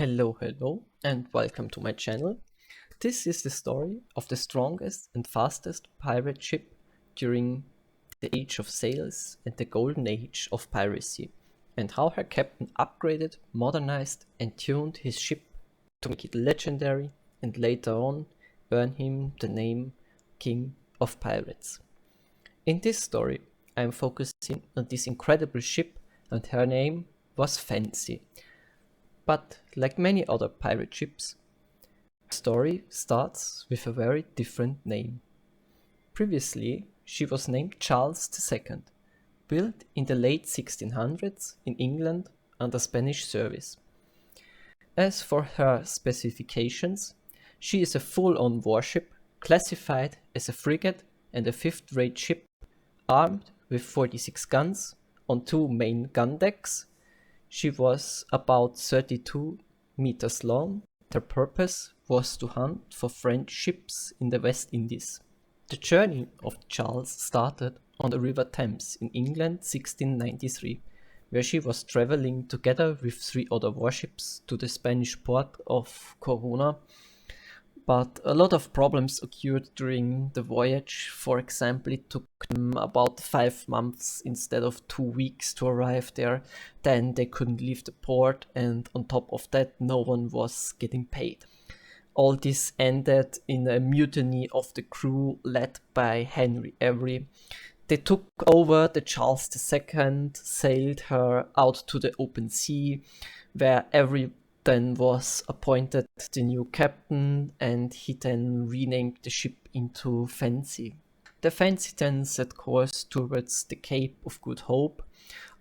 Hello, and welcome to my channel. This is the story of the strongest and fastest pirate ship during the age of sails and the golden age of piracy, and how her captain upgraded, modernized, and tuned his ship to make it legendary and later on earn him the name King of Pirates. In this story, I am focusing on this incredible ship, and her name was Fancy. But like many other pirate ships, the story starts with a very different name. Previously, she was named Charles II, built in the late 1600s in England under Spanish service. As for her specifications, she is a full-on warship, classified as a frigate and a fifth-rate ship, armed with 46 guns on two main gun decks. She was about 32 meters long. Her purpose was to hunt for French ships in the West Indies. The journey of Charles started on the River Thames in England 1693, where she was traveling together with three other warships to the Spanish port of Corunna. But a lot of problems occurred during the voyage. For example, it took them about 5 months instead of 2 weeks to arrive there. Then they couldn't leave the port, and on top of that, no one was getting paid. All this ended in a mutiny of the crew led by Henry Avery. They took over the Charles II, sailed her out to the open sea, where Avery then was appointed the new captain, and he then renamed the ship into Fancy. The Fancy then set course towards the Cape of Good Hope.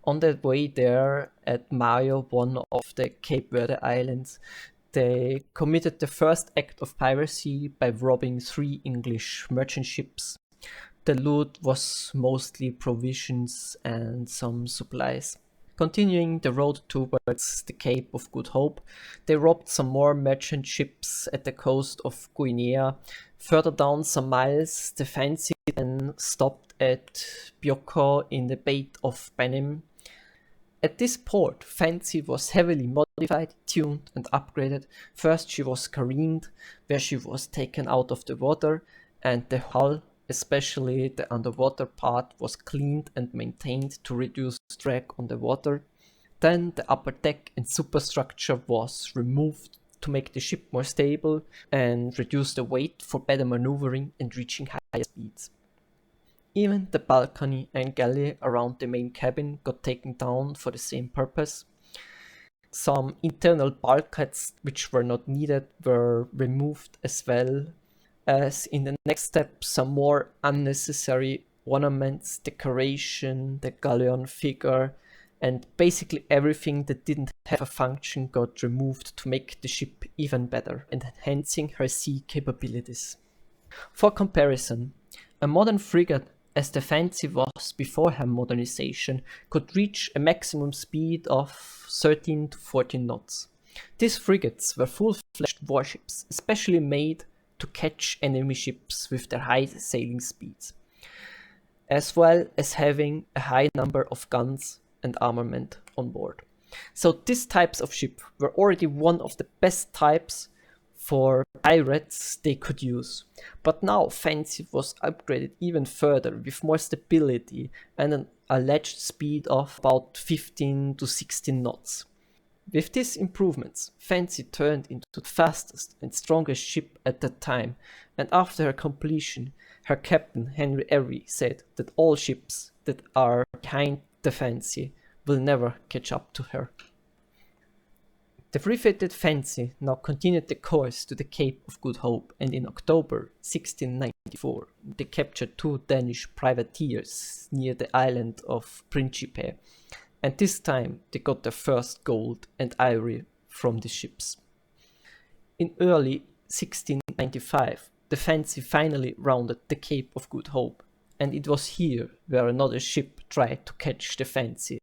On their way there at Mayo, one of the Cape Verde Islands, they committed the first act of piracy by robbing 3 English merchant ships. The loot was mostly provisions and some supplies. Continuing the road towards the Cape of Good Hope, they robbed some more merchant ships at the coast of Guinea. Further down some miles, the Fancy then stopped at Bioko in the Bay of Benin. At this port, Fancy was heavily modified, tuned, and upgraded. First, she was careened, where she was taken out of the water, and the hull, especially the underwater part, was cleaned and maintained to reduce drag on the water. Then the upper deck and superstructure was removed to make the ship more stable and reduce the weight for better maneuvering and reaching higher speeds. Even the balcony and galley around the main cabin got taken down for the same purpose. Some internal bulkheads which were not needed were removed as well. As in the next step, some more unnecessary ornaments, decoration, the galleon figure, and basically everything that didn't have a function got removed to make the ship even better, enhancing her sea capabilities. For comparison, a modern frigate, as the Fancy was before her modernization, could reach a maximum speed of 13 to 14 knots. These frigates were full-fledged warships, especially made to catch enemy ships with their high sailing speeds, as well as having a high number of guns and armament on board. So these types of ship were already one of the best types for pirates they could use. But now Fancy was upgraded even further with more stability and an alleged speed of about 15 to 16 knots. With these improvements, Fancy turned into the fastest and strongest ship at that time, and after her completion, her captain Henry Avery said that all ships that are behind the Fancy will never catch up to her. The refitted Fancy now continued the course to the Cape of Good Hope, and in October 1694 they captured 2 Danish privateers near the island of Principe, and this time they got their first gold and ivory from the ships. In early 1695, the Fancy finally rounded the Cape of Good Hope, and it was here where another ship tried to catch the Fancy,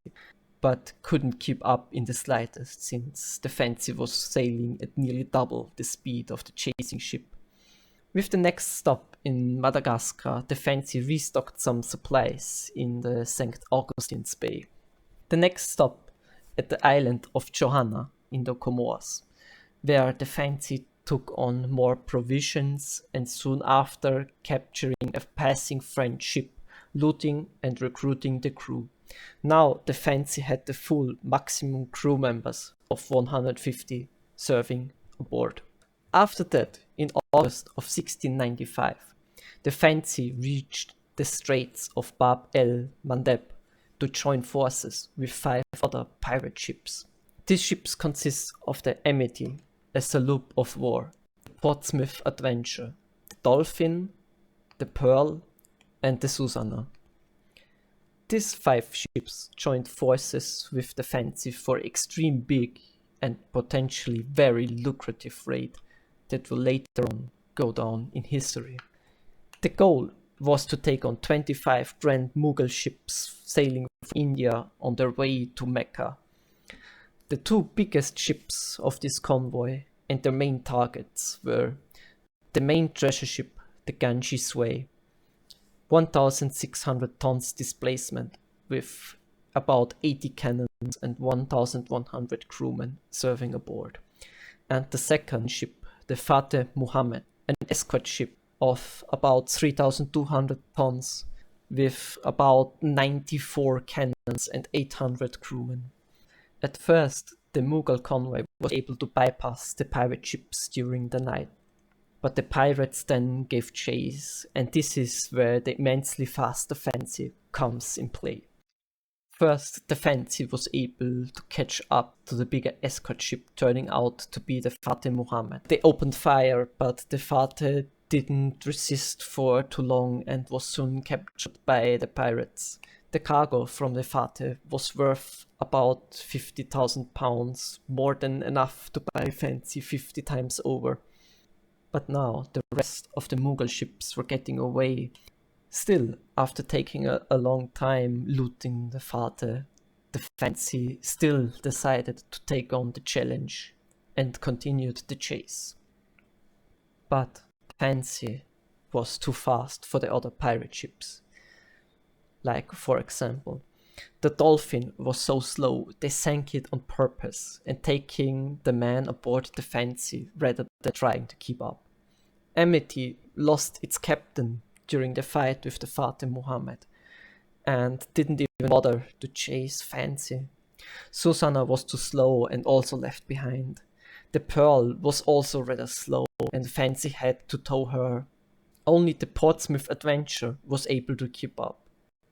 but couldn't keep up in the slightest, since the Fancy was sailing at nearly double the speed of the chasing ship. With the next stop in Madagascar, the Fancy restocked some supplies in the St. Augustine's Bay. The next stop at the island of Johanna in the Comoros. where the Fancy took on more provisions and soon after capturing a passing French ship, looting and recruiting the crew. Now the Fancy had the full maximum crew members of 150 serving aboard. After that, in August of 1695, the Fancy reached the Straits of Bab el Mandeb to join forces with 5 other pirate ships. These ships consist of the Amity, a sloop of war, the Portsmouth Adventure, the Dolphin, the Pearl, and the Susanna. These 5 ships joined forces with the Fancy for extreme big and potentially very lucrative raid that will later on go down in history. The goal was to take on 25 Grand Mughal ships sailing from India on their way to Mecca. The 2 biggest ships of this convoy and their main targets were the main treasure ship, the Ganges Sway, 1,600 tons displacement with about 80 cannons and 1,100 crewmen serving aboard. And the second ship, the Fateh Muhammad, an escort ship of about 3,200 tons with about 94 cannons and 800 crewmen. At first, the Mughal convoy was able to bypass the pirate ships during the night, but the pirates then gave chase, and this is where the immensely fast Fancy comes in play. First, the Fancy was able to catch up to the bigger escort ship, turning out to be the Fateh Muhammad. They opened fire, but the Fateh didn't resist for too long and was soon captured by the pirates. The cargo from the Fateh was worth about 50,000 pounds, more than enough to buy Fancy 50 times over. But now the rest of the Mughal ships were getting away. Still, after taking a long time looting the Fateh, the Fancy still decided to take on the challenge and continued the chase. But Fancy was too fast for the other pirate ships. Like, for example, the Dolphin was so slow they sank it on purpose and taking the man aboard the Fancy rather than trying to keep up. Amity lost its captain during the fight with the Fateh Muhammad and didn't even bother to chase Fancy. Susanna was too slow and also left behind. The Pearl was also rather slow and Fancy had to tow her. Only the Portsmouth Adventure was able to keep up.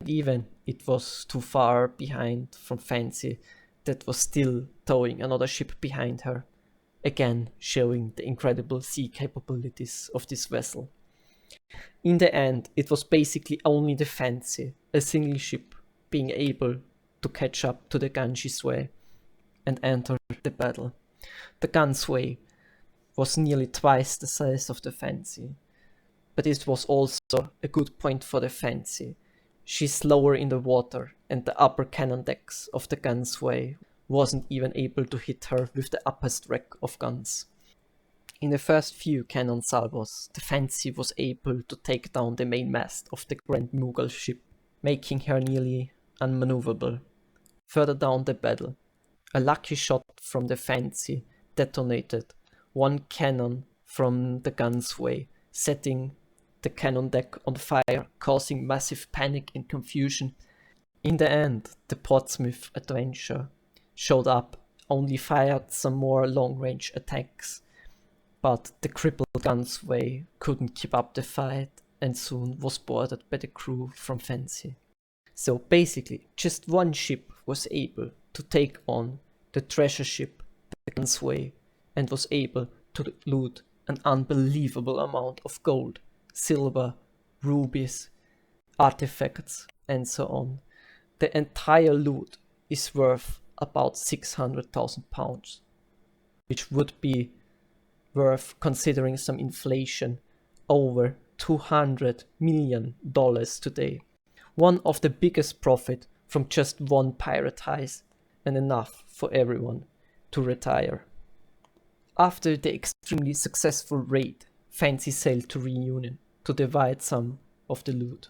Even it was too far behind from Fancy that was still towing another ship behind her, again showing the incredible sea capabilities of this vessel. In the end, it was basically only the Fancy, a single ship, being able to catch up to the Ganges Sway and enter the battle. The Gunsway was nearly twice the size of the Fancy, but it was also a good point for the Fancy. She's lower in the water, and the upper cannon decks of the Gunsway wasn't even able to hit her with the upper stack of guns. In the first few cannon salvos, the Fancy was able to take down the main mast of the Grand Mughal ship, making her nearly unmaneuverable. Further down the battle, a lucky shot from the Fancy detonated one cannon from the Gunsway, setting the cannon deck on fire, causing massive panic and confusion. In the end, the Portsmouth Adventure showed up, only fired some more long-range attacks, but the crippled Gunsway couldn't keep up the fight and soon was boarded by the crew from Fancy. So basically, just one ship was able to take on the treasure ship, the Gunsway, and was able to loot an unbelievable amount of gold, silver, rubies, artifacts, and so on. The entire loot is worth about 600,000 pounds, which would be worth, considering some inflation, over $200 million today. One of the biggest profit from just one pirate heist, and enough for everyone to retire. After the extremely successful raid, Fancy sailed to Reunion to divide some of the loot.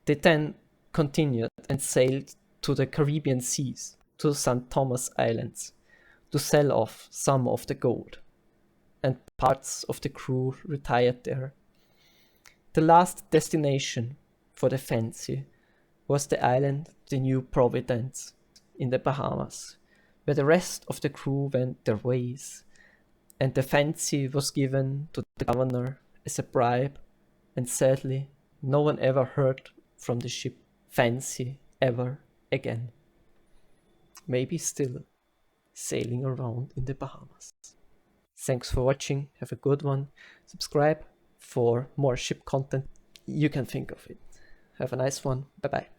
They then continued and sailed to the Caribbean seas, to St. Thomas Islands, to sell off some of the gold. and parts of the crew retired there. The last destination for the Fancy was the island the New Providence in the Bahamas, where the rest of the crew went their ways, and the Fancy was given to the governor as a bribe, and sadly, no one ever heard from the ship Fancy ever again. Maybe still sailing around in the Bahamas. Thanks for watching, have a good one. Subscribe for more ship content. You can think of it. Have a nice one. Bye bye.